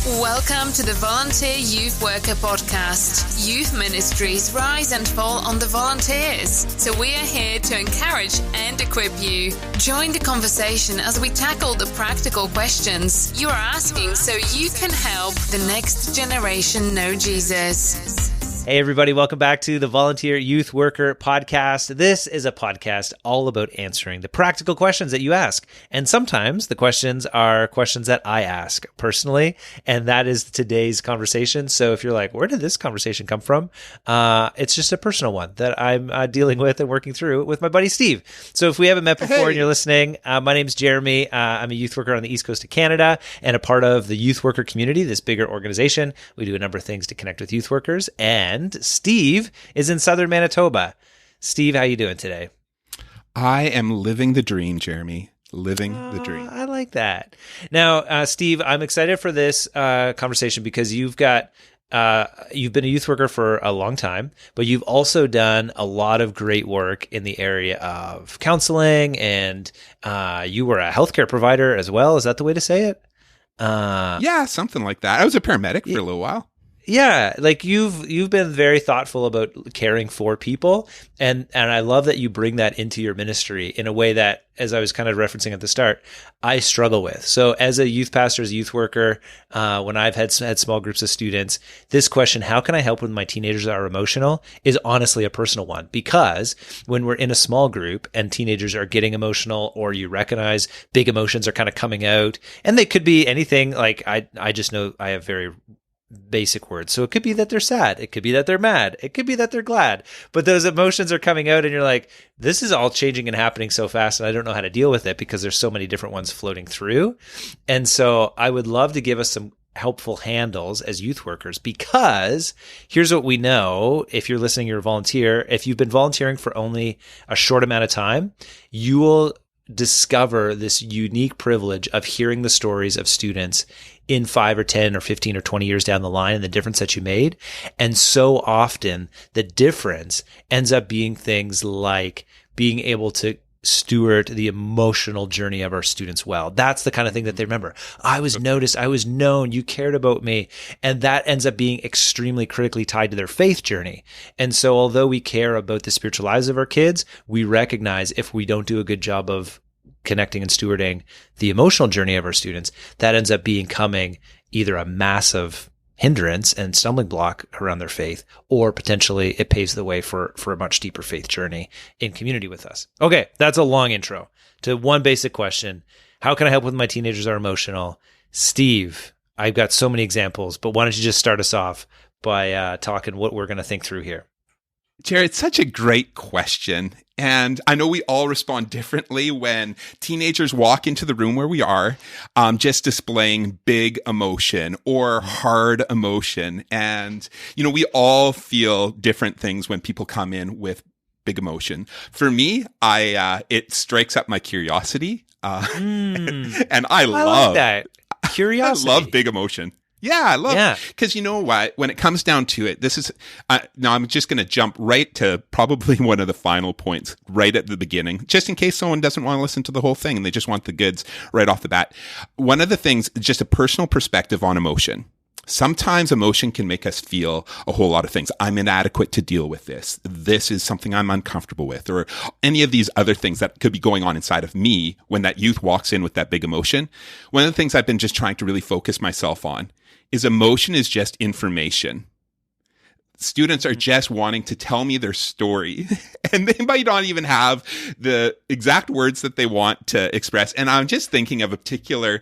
Welcome to the Volunteer Youth Worker Podcast. Youth ministries rise and fall on the volunteers. So we are here to encourage and equip you. Join the conversation as we tackle the practical questions you are asking so you can help the next generation know Jesus. Hey everybody, welcome back to the Volunteer Youth Worker Podcast. This is a podcast all about answering the practical questions that you ask. And sometimes the questions are questions that I ask personally, and that is today's conversation. So if you're like, where did this conversation come from? It's just a personal one that I'm dealing with and working through with my buddy Steve. So if we haven't met before and you're listening, my name's Jeremy. I'm a youth worker on the East Coast of Canada and a part of the youth worker community, this bigger organization. We do a number of things to connect with youth workers, and Steve is in southern Manitoba. Steve, how you doing today? I am living the dream, Jeremy. Living the dream. I like that. Now, Steve, I'm excited for this conversation because you've been a youth worker for a long time, but you've also done a lot of great work in the area of counseling, and you were a healthcare provider as well. Is that the way to say it? Yeah, something like that. I was a paramedic for a little while. Yeah, like you've been very thoughtful about caring for people, and I love that you bring that into your ministry in a way that, as I was kind of referencing at the start, I struggle with. So as a youth pastor, as a youth worker, when I've had small groups of students, this question, how can I help when my teenagers are emotional, is honestly a personal one, because when we're in a small group and teenagers are getting emotional, or you recognize big emotions are kind of coming out, and they could be anything, like I just know I have very basic words. So it could be that they're sad. It could be that they're mad. It could be that they're glad. But those emotions are coming out and you're like, this is all changing and happening so fast, and I don't know how to deal with it because there's so many different ones floating through. And so I would love to give us some helpful handles as youth workers, because here's what we know. If you're listening, you're a volunteer. If you've been volunteering for only a short amount of time, you will discover this unique privilege of hearing the stories of students in 5 or 10 or 15 or 20 years down the line and the difference that you made. And so often the difference ends up being things like being able to steward the emotional journey of our students well. That's the kind of thing that they remember. I was noticed, I was known, you cared about me. And that ends up being extremely critically tied to their faith journey. And so although we care about the spiritual lives of our kids, we recognize if we don't do a good job of connecting and stewarding the emotional journey of our students, that ends up becoming either a massive hindrance and stumbling block around their faith, or potentially it paves the way for a much deeper faith journey in community with us. Okay, that's a long intro to one basic question. How can I help when my teenagers are emotional? Steve, I've got so many examples, but why don't you just start us off by talking what we're going to think through here? Jared, it's such a great question. And I know we all respond differently when teenagers walk into the room where we are, just displaying big emotion or hard emotion. And, we all feel different things when people come in with big emotion. For me, it strikes up my curiosity. And I love that. Curiosity. I love big emotion. Yeah, I love because you know what? When it comes down to it, this is now I'm just going to jump right to probably one of the final points right at the beginning, just in case someone doesn't want to listen to the whole thing and they just want the goods right off the bat. One of the things, just a personal perspective on emotion. Sometimes emotion can make us feel a whole lot of things. I'm inadequate to deal with this. This is something I'm uncomfortable with, or any of these other things that could be going on inside of me when that youth walks in with that big emotion. One of the things I've been just trying to really focus myself on is emotion is just information. Students are just wanting to tell me their story, and they might not even have the exact words that they want to express. And I'm just thinking of a particular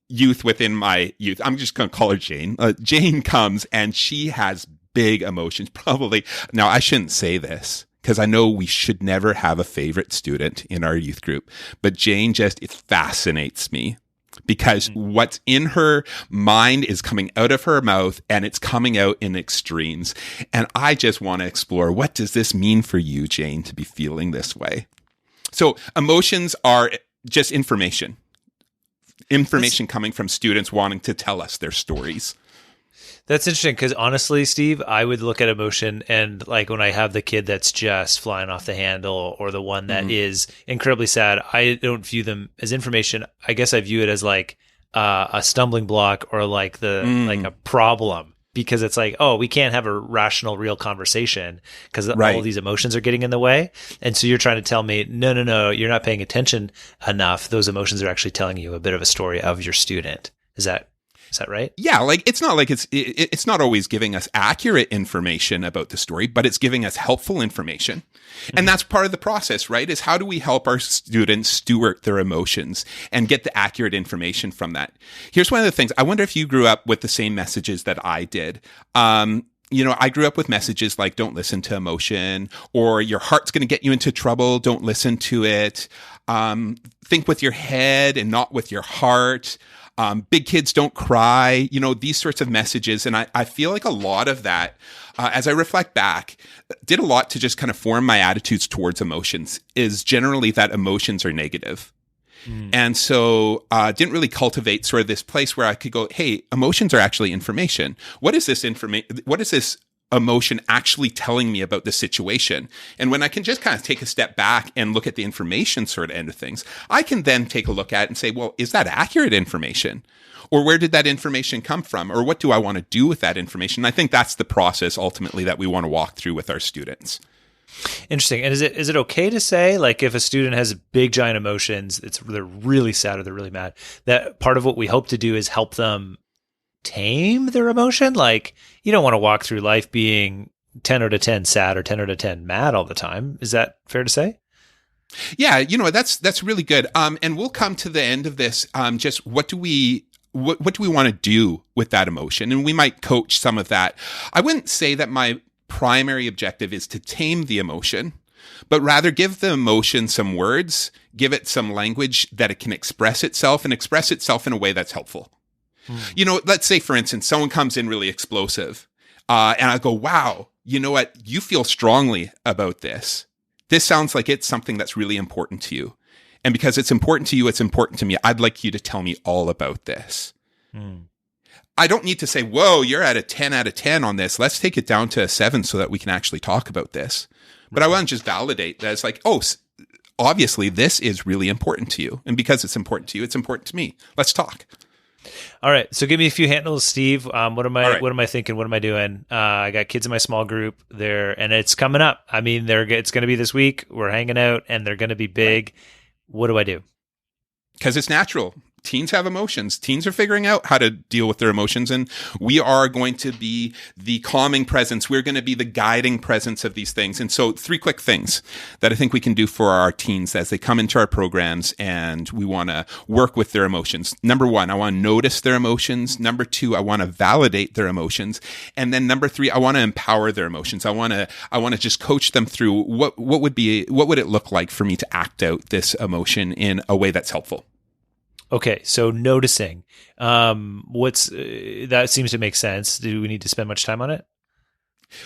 youth within my youth. I'm just going to call her Jane. Jane comes and she has big emotions. Probably. Now, I shouldn't say this because I know we should never have a favorite student in our youth group, but Jane it fascinates me. Because what's in her mind is coming out of her mouth, and it's coming out in extremes. And I just want to explore, what does this mean for you, Jane, to be feeling this way? So emotions are just information coming from students wanting to tell us their stories. That's interesting because honestly, Steve, I would look at emotion and like when I have the kid that's just flying off the handle or the one that is incredibly sad, I don't view them as information. I guess I view it as like a stumbling block or like like a problem, because it's like, oh, we can't have a rational, real conversation because all of these emotions are getting in the way. And so you're trying to tell me, no, you're not paying attention enough. Those emotions are actually telling you a bit of a story of your student. Is that right? Yeah, like it's not always giving us accurate information about the story, but it's giving us helpful information. And that's part of the process, right? Is how do we help our students steward their emotions and get the accurate information from that? Here's one of the things. I wonder if you grew up with the same messages that I did. I grew up with messages like, don't listen to emotion, or your heart's going to get you into trouble. Don't listen to it. Think with your head and not with your heart. Big kids don't cry, these sorts of messages. And I feel like a lot of that, as I reflect back, did a lot to just kind of form my attitudes towards emotions, is generally that emotions are negative. And so didn't really cultivate sort of this place where I could go, hey, emotions are actually information. What is this emotion actually telling me about the situation? And when I can just kind of take a step back and look at the information sort of end of things, I can then take a look at it and say, well, is that accurate information? Or where did that information come from? Or what do I want to do with that information? I think that's the process ultimately that we want to walk through with our students. Interesting. And is it okay to say, like, if a student has big giant emotions, they're really sad or they're really mad, that part of what we hope to do is help them tame their emotion? Like, you don't want to walk through life being 10 out of 10 sad or 10 out of 10 mad all the time. Is that fair to say? Yeah, that's really good. And we'll come to the end of this. Just what do we want to do with that emotion? And we might coach some of that. I wouldn't say that my primary objective is to tame the emotion, but rather give the emotion some words, give it some language that it can express itself, and express itself in a way that's helpful. Let's say, for instance, someone comes in really explosive, and I go, wow, you know what? You feel strongly about this. This sounds like it's something that's really important to you. And because it's important to you, it's important to me. I'd like you to tell me all about this. I don't need to say, whoa, you're at a 10 out of 10 on this. Let's take it down to a 7 so that we can actually talk about this. But I want to just validate that it's like, oh, obviously this is really important to you. And because it's important to you, it's important to me. Let's talk. All right. So give me a few handles, Steve. What am I thinking? What am I doing? I got kids in my small group there, and it's coming up. I mean, it's going to be this week. We're hanging out and they're going to be big. Right. What do I do? Because it's natural. Teens have emotions. Teens are figuring out how to deal with their emotions, and we are going to be the calming presence. We're going to be the guiding presence of these things. And so 3 quick things that I think we can do for our teens as they come into our programs and we want to work with their emotions. Number 1, I want to notice their emotions. Number 2, I want to validate their emotions. And then number 3, I want to empower their emotions. I want to just coach them through what would it look like for me to act out this emotion in a way that's helpful. Okay, so noticing, that seems to make sense. Do we need to spend much time on it?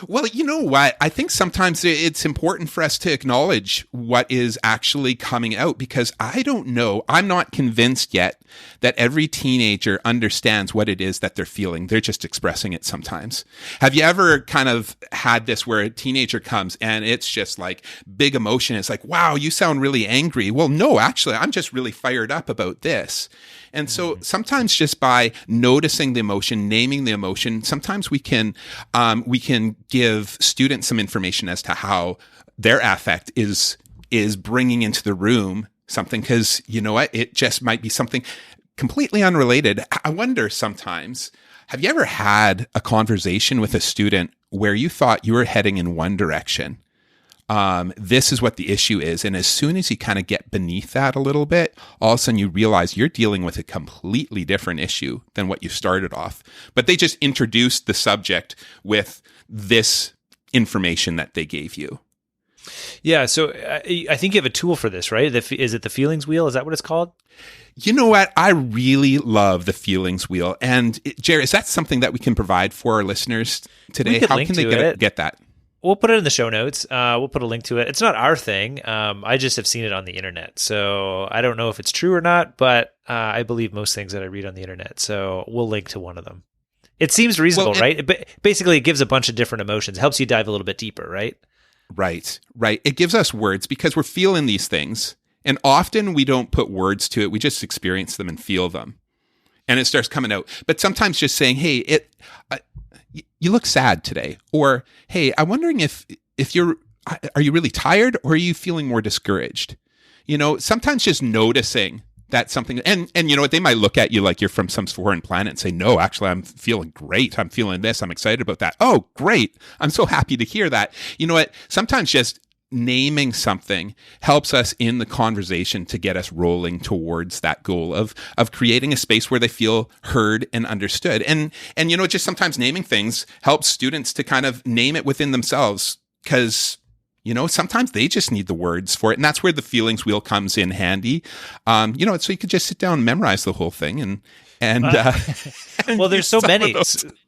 Well, you know what? I think sometimes it's important for us to acknowledge what is actually coming out, because I don't know. I'm not convinced yet that every teenager understands what it is that they're feeling. They're just expressing it sometimes. Have you ever kind of had this where a teenager comes and it's just like big emotion? It's like, wow, you sound really angry. Well, no, actually, I'm just really fired up about this. And so sometimes just by noticing the emotion, naming the emotion, sometimes we can give students some information as to how their affect is bringing into the room something, because you know what? It just might be something completely unrelated. I wonder sometimes, have you ever had a conversation with a student where you thought you were heading in one direction? This is what the issue is. And as soon as you kind of get beneath that a little bit, all of a sudden you realize you're dealing with a completely different issue than what you started off. But they just introduced the subject with this information that they gave you. Yeah. So I think you have a tool for this, right? Is it the feelings wheel? Is that what it's called? You know what? I really love the feelings wheel. And Jerry, is that something that we can provide for our listeners today? How can they get that? We'll put it in the show notes. We'll put a link to it. It's not our thing. I just have seen it on the internet. So I don't know if it's true or not, but I believe most things that I read on the internet. So we'll link to one of them. It seems reasonable, right? But basically, it gives a bunch of different emotions. It helps you dive a little bit deeper, right? Right. It gives us words because we're feeling these things. And often we don't put words to it. We just experience them and feel them. and it starts coming out. But sometimes just saying, hey, you look sad today, or hey, I'm wondering if are you really tired, or are you feeling more discouraged? Sometimes just noticing that something, and you know what, they might look at you like you're from some foreign planet and say, no, actually, I'm feeling great. I'm feeling this. I'm excited about that. Oh, great. I'm so happy to hear that. You know what? Sometimes just naming something helps us in the conversation to get us rolling towards that goal of creating a space where they feel heard and understood. And just sometimes naming things helps students to kind of name it within themselves, because sometimes they just need the words for it. And that's where the feelings wheel comes in handy. So you could just sit down and memorize the whole thing and well, there's so many.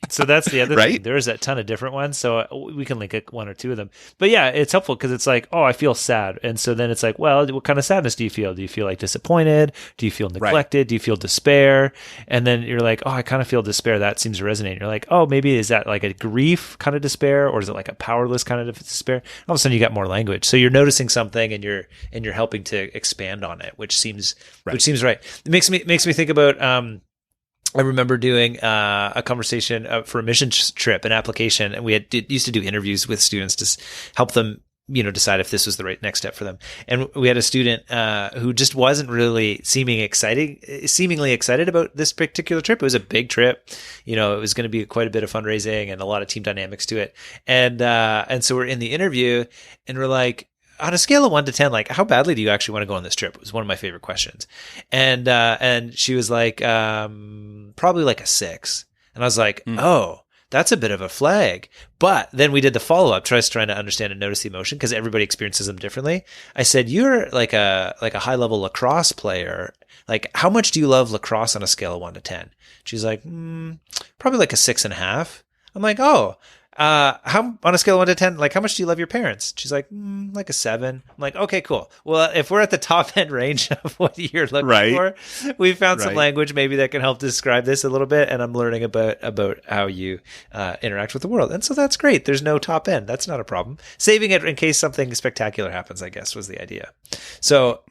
So that's the other right? thing. There's a ton of different ones. So we can link one or two of them. But yeah, it's helpful because it's like, oh, I feel sad. And so then it's like, well, what kind of sadness do you feel? Do you feel like disappointed? Do you feel neglected? Right. Do you feel despair? And then you're like, oh, I kind of feel despair. That seems to resonate. You're like, oh, maybe is that like a grief kind of despair, or is it like a powerless kind of despair? All of a sudden you got more language. So you're noticing something and you're helping to expand on it, which seems right. It makes me think about, I remember doing a conversation for a mission trip, an application, and we used to do interviews with students to help them, decide if this was the right next step for them. And we had a student who just wasn't really seemingly excited about this particular trip. It was a big trip, it was going to be quite a bit of fundraising and a lot of team dynamics to it. And so we're in the interview, and we're like, on a scale of 1 to 10, like, how badly do you actually want to go on this trip? It was one of my favorite questions. And she was like, probably like a 6. And I was like, oh, that's a bit of a flag. But then we did the follow-up, trying to understand and notice the emotion, because everybody experiences them differently. I said, you're like a high-level lacrosse player. Like, how much do you love lacrosse on a scale of 1 to 10? She's like, probably like a 6.5. I'm like, oh, how on a scale of 1 to 10, like, how much do you love your parents? She's like, like a 7. I'm like, okay, cool. Well, if we're at the top end range of what you're looking for, we found some language maybe that can help describe this a little bit. And I'm learning about how you interact with the world. And so that's great. There's no top end. That's not a problem. Saving it in case something spectacular happens, I guess, was the idea. So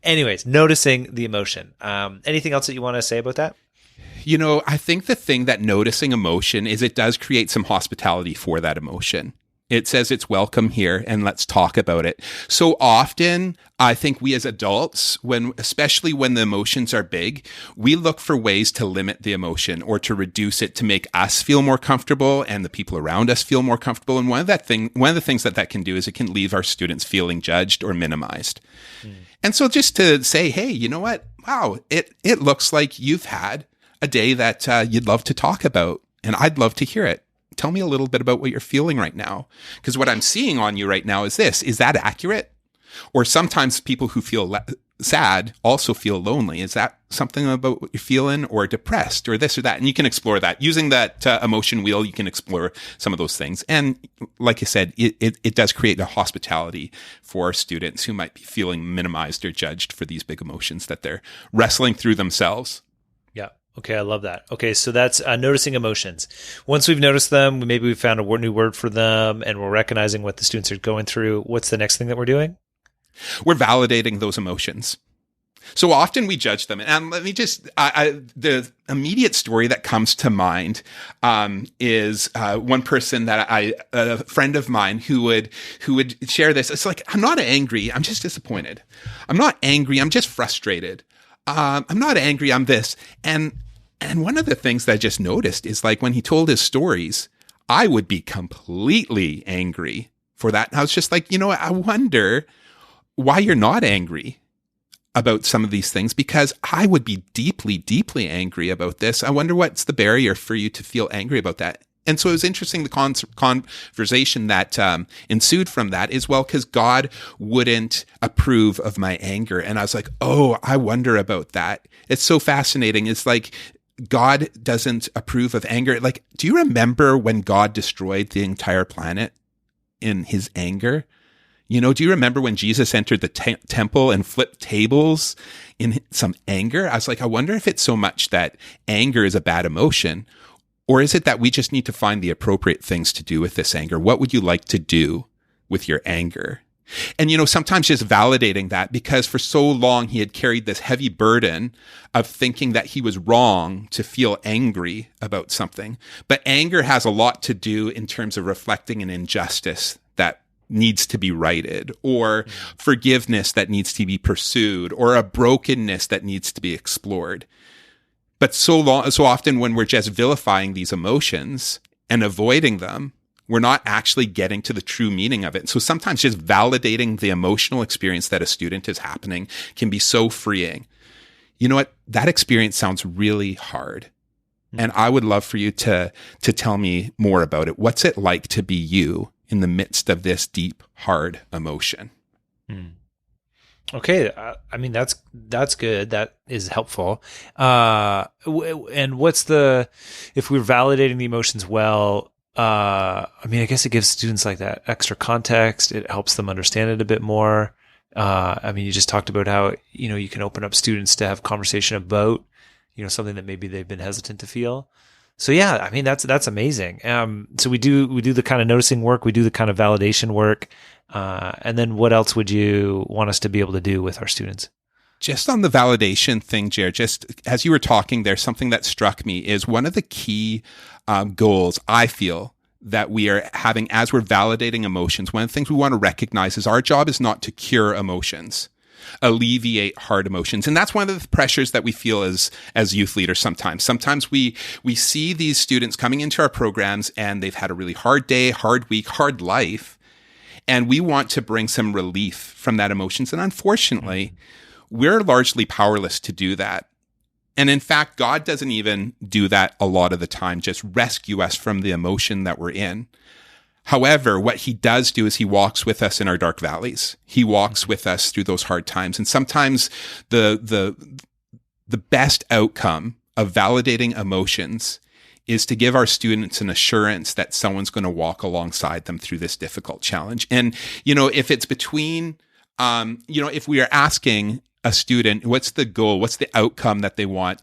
anyways, noticing the emotion. Anything else that you want to say about that? I think the thing that noticing emotion is, it does create some hospitality for that emotion. It says it's welcome here and let's talk about it. So often, I think we as adults, especially when the emotions are big, we look for ways to limit the emotion or to reduce it to make us feel more comfortable and the people around us feel more comfortable. And one of the things that can do is it can leave our students feeling judged or minimized. And so just to say, hey, you know what? Wow, it looks like you've had a day that you'd love to talk about, and I'd love to hear it. Tell me a little bit about what you're feeling right now, because what I'm seeing on you right now is this. Is that accurate? Or sometimes people who feel sad also feel lonely. Is that something about what you're feeling, or depressed, or this or that? And you can explore that. Using that emotion wheel, you can explore some of those things. And like I said, it does create a hospitality for students who might be feeling minimized or judged for these big emotions that they're wrestling through themselves. Okay, I love that. Okay, so that's noticing emotions. Once we've noticed them, maybe we've found a new word for them, and we're recognizing what the students are going through. What's the next thing that we're doing? We're validating those emotions. So often we judge them. And let me just, the immediate story that comes to mind is one person that a friend of mine who would share this. It's like, I'm not angry, I'm just disappointed. I'm not angry, I'm just frustrated. I'm not angry, I'm this. And one of the things that I just noticed is, like, when he told his stories, I would be completely angry for that. And I was just like, I wonder why you're not angry about some of these things, because I would be deeply, deeply angry about this. I wonder what's the barrier for you to feel angry about that. And so it was interesting, the conversation that ensued from that is, well, because God wouldn't approve of my anger. And I was like, oh, I wonder about that. It's so fascinating. It's like, God doesn't approve of anger. Like, do you remember when God destroyed the entire planet in his anger? Do you remember when Jesus entered the temple and flipped tables in some anger? I was like, I wonder if it's so much that anger is a bad emotion, or is it that we just need to find the appropriate things to do with this anger? What would you like to do with your anger? And, sometimes just validating that, because for so long he had carried this heavy burden of thinking that he was wrong to feel angry about something. But anger has a lot to do in terms of reflecting an injustice that needs to be righted, or forgiveness that needs to be pursued, or a brokenness that needs to be explored. But so often when we're just vilifying these emotions and avoiding them, we're not actually getting to the true meaning of it. So sometimes just validating the emotional experience that a student is happening can be so freeing. You know what? That experience sounds really hard. And I would love for you to tell me more about it. What's it like to be you in the midst of this deep, hard emotion? Okay. I mean, that's good. That is helpful. And if we're validating the emotions well, I guess it gives students like that extra context. It helps them understand it a bit more. You just talked about how, you can open up students to have conversation about, something that maybe they've been hesitant to feel. So yeah, that's amazing. So we do the kind of noticing work, we do the kind of validation work. And then what else would you want us to be able to do with our students? Just on the validation thing, Jared, just as you were talking there, something that struck me is one of the key goals I feel that we are having as we're validating emotions. One of the things we want to recognize is our job is not to cure emotions, alleviate hard emotions. And that's one of the pressures that we feel as youth leaders sometimes. Sometimes we see these students coming into our programs and they've had a really hard day, hard week, hard life. And we want to bring some relief from that emotions. And unfortunately, we're largely powerless to do that. And in fact, God doesn't even do that a lot of the time, just rescue us from the emotion that we're in. However, what he does do is he walks with us in our dark valleys. He walks with us through those hard times. And sometimes the best outcome of validating emotions is to give our students an assurance that someone's going to walk alongside them through this difficult challenge. And, if it's between, if we are asking a student, what's the goal? What's the outcome that they want?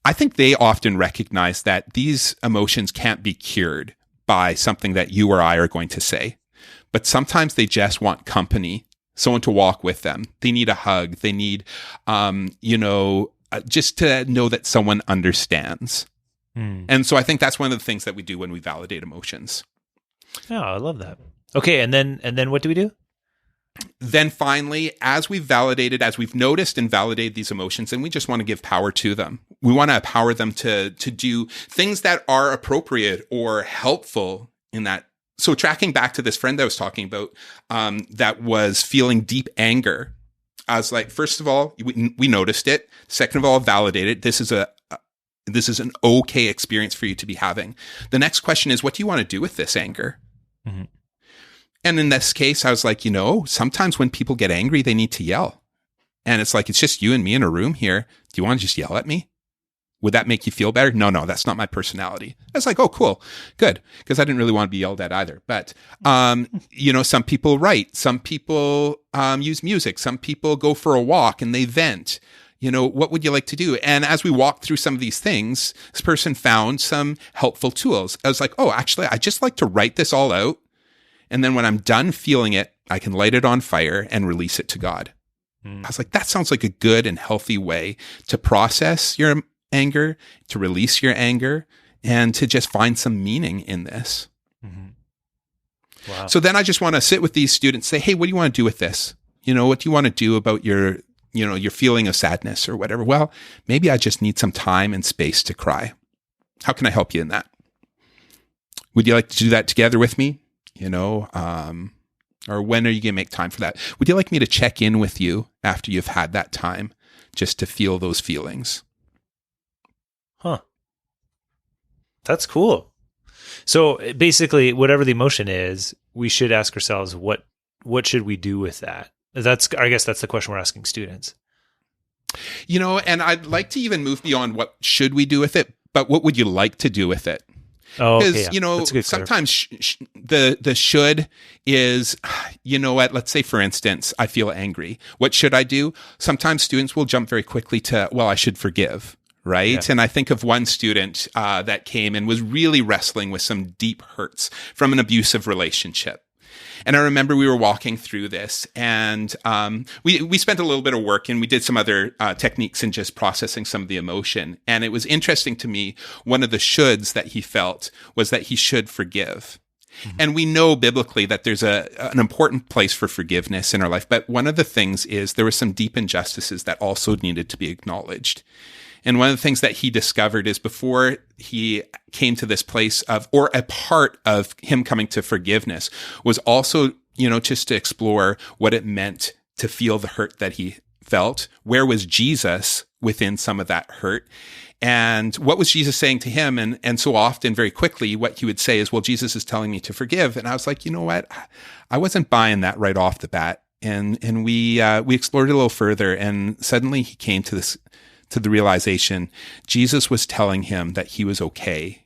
I think they often recognize that these emotions can't be cured by something that you or I are going to say. But sometimes they just want company, someone to walk with them. They need a hug. They need, just to know that someone understands. And so I think that's one of the things that we do when we validate emotions. Oh, I love that. Okay. And then what do we do? Then finally, as we've noticed and validated these emotions, and we just want to give power to them. We want to empower them to do things that are appropriate or helpful in that. So tracking back to this friend I was talking about, that was feeling deep anger. I was like, first of all, we noticed it. Second of all, validated. This is an okay experience for you to be having. The next question is, what do you want to do with this anger? Mm-hmm. And in this case, I was like, sometimes when people get angry, they need to yell. And it's like, it's just you and me in a room here. Do you want to just yell at me? Would that make you feel better? No, that's not my personality. I was like, oh, cool. Good. Because I didn't really want to be yelled at either. But, some people write. Some people use music. Some people go for a walk and they vent. What would you like to do? And as we walked through some of these things, this person found some helpful tools. I was like, oh, actually, I just like to write this all out. And then when I'm done feeling it, I can light it on fire and release it to God. I was like, that sounds like a good and healthy way to process your anger, to release your anger, and to just find some meaning in this. Mm-hmm. Wow. So then I just want to sit with these students, say, hey, what do you want to do with this? What do you want to do about your feeling of sadness or whatever? Well, maybe I just need some time and space to cry. How can I help you in that? Would you like to do that together with me? Or when are you going to make time for that? Would you like me to check in with you after you've had that time just to feel those feelings? Huh. That's cool. So basically, whatever the emotion is, we should ask ourselves, what should we do with that? I guess that's the question we're asking students. And I'd like to even move beyond what should we do with it, but what would you like to do with it? Oh, okay, yeah. Sometimes the should is, let's say, for instance, I feel angry. What should I do? Sometimes students will jump very quickly to, well, I should forgive, right? Yeah. And I think of one student that came and was really wrestling with some deep hurts from an abusive relationship. And I remember we were walking through this, and we spent a little bit of work, and we did some other techniques in just processing some of the emotion. And it was interesting to me, one of the shoulds that he felt was that he should forgive. Mm-hmm. And we know biblically that there's an important place for forgiveness in our life. But one of the things is there were some deep injustices that also needed to be acknowledged. And one of the things that he discovered is before he came to this place of, or a part of him coming to forgiveness was also, just to explore what it meant to feel the hurt that he felt. Where was Jesus within some of that hurt? And what was Jesus saying to him? And so often, very quickly, what he would say is, well, Jesus is telling me to forgive. And I was like, you know what? I wasn't buying that right off the bat. And we explored it a little further, and suddenly he came to the realization Jesus was telling him that he was okay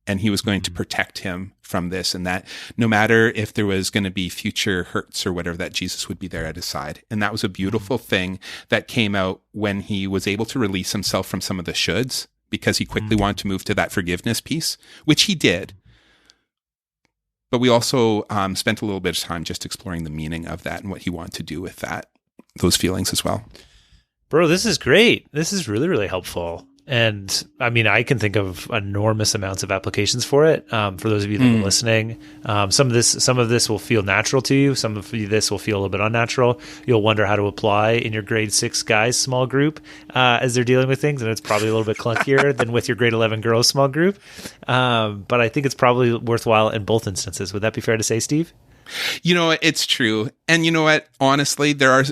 and he was going to protect him from this, and that no matter if there was going to be future hurts or whatever, that Jesus would be there at his side. And that was a beautiful thing that came out when he was able to release himself from some of the shoulds, because he quickly wanted to move to that forgiveness piece, which he did. But we also spent a little bit of time just exploring the meaning of that and what he wanted to do with those feelings as well. Bro, this is great. This is really, really helpful. And I mean, I can think of enormous amounts of applications for it. For those of you that are listening, some of this will feel natural to you. Some of this will feel a little bit unnatural. You'll wonder how to apply in your grade 6 guys small group as they're dealing with things. And it's probably a little bit clunkier than with your grade 11 girls small group. But I think it's probably worthwhile in both instances. Would that be fair to say, Steve? It's true. And you know what? Honestly, there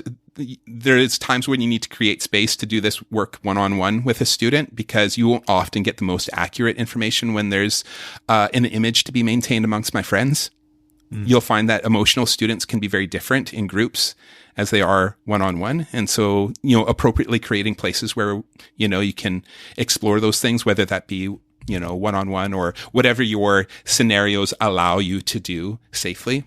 is times when you need to create space to do this work one-on-one with a student, because you won't often get the most accurate information when there's an image to be maintained amongst my friends. You'll find that emotional students can be very different in groups as they are one-on-one. And so, appropriately creating places where, you can explore those things, whether that be, one-on-one or whatever your scenarios allow you to do safely.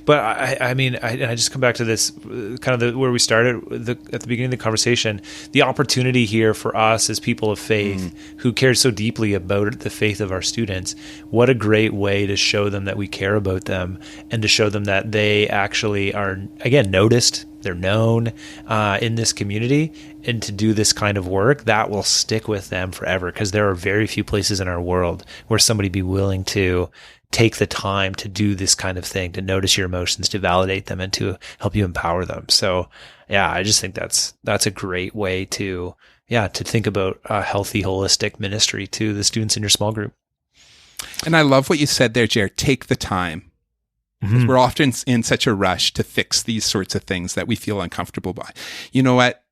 But I mean, I just come back to this kind of where we started at the beginning of the conversation, the opportunity here for us as people of faith who care so deeply about the faith of our students. What a great way to show them that we care about them, and to show them that they actually are, again, noticed, they're known in this community, and to do this kind of work that will stick with them forever, because there are very few places in our world where somebody be willing to take the time to do this kind of thing, to notice your emotions, to validate them, and to help you empower them. So yeah, I just think that's a great way to think about a healthy, holistic ministry to the students in your small group. And I love what you said there, Jared. Take the time. Because we're often in such a rush to fix these sorts of things that we feel uncomfortable by. You know what?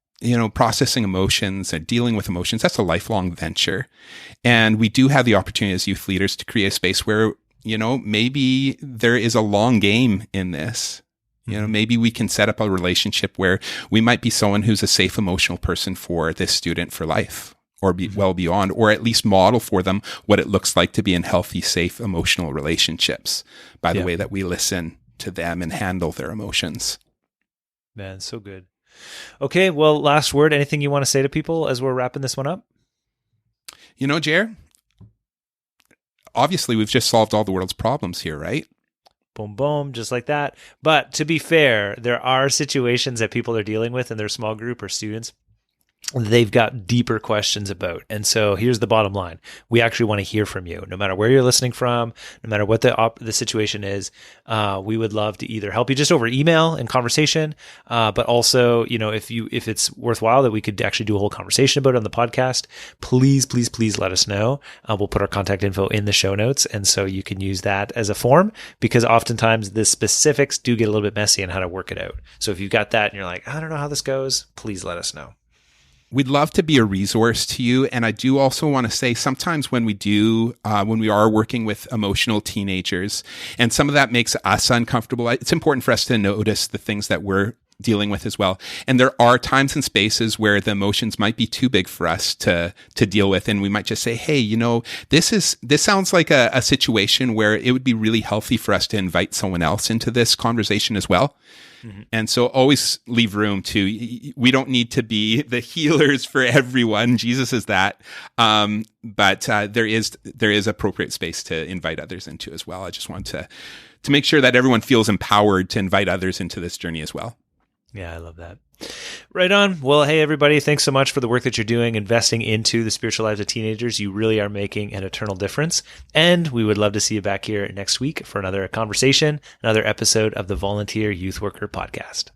Processing emotions and dealing with emotions, that's a lifelong venture. And we do have the opportunity as youth leaders to create a space where, maybe there is a long game in this. Maybe we can set up a relationship where we might be someone who's a safe emotional person for this student for life, or well beyond, or at least model for them what it looks like to be in healthy, safe emotional relationships by the way that we listen to them and handle their emotions. Man, so good. Okay, well, last word, anything you want to say to people as we're wrapping this one up? Jer, obviously we've just solved all the world's problems here, right? Boom, boom, just like that. But to be fair, there are situations that people are dealing with in their small group or students they've got deeper questions about. And so here's the bottom line. We actually want to hear from you, no matter where you're listening from, no matter what the situation is. We would love to either help you just over email and conversation, but also, if it's worthwhile that we could actually do a whole conversation about it on the podcast, please let us know. We'll put our contact info in the show notes. And so you can use that as a form, because oftentimes the specifics do get a little bit messy on how to work it out. So if you've got that and you're like, I don't know how this goes, please let us know. We'd love to be a resource to you. And I do also want to say sometimes when we are working with emotional teenagers, and some of that makes us uncomfortable, it's important for us to notice the things that we're dealing with as well. And there are times and spaces where the emotions might be too big for us to deal with. And we might just say, hey, this sounds like a situation where it would be really healthy for us to invite someone else into this conversation as well. And so always leave room to, we don't need to be the healers for everyone. Jesus is that. But there is appropriate space to invite others into as well. I just want to make sure that everyone feels empowered to invite others into this journey as well. Yeah, I love that. Right on. Well, hey, everybody, thanks so much for the work that you're doing, investing into the spiritual lives of teenagers. You really are making an eternal difference. And we would love to see you back here next week for another conversation, another episode of the Volunteer Youth Worker Podcast.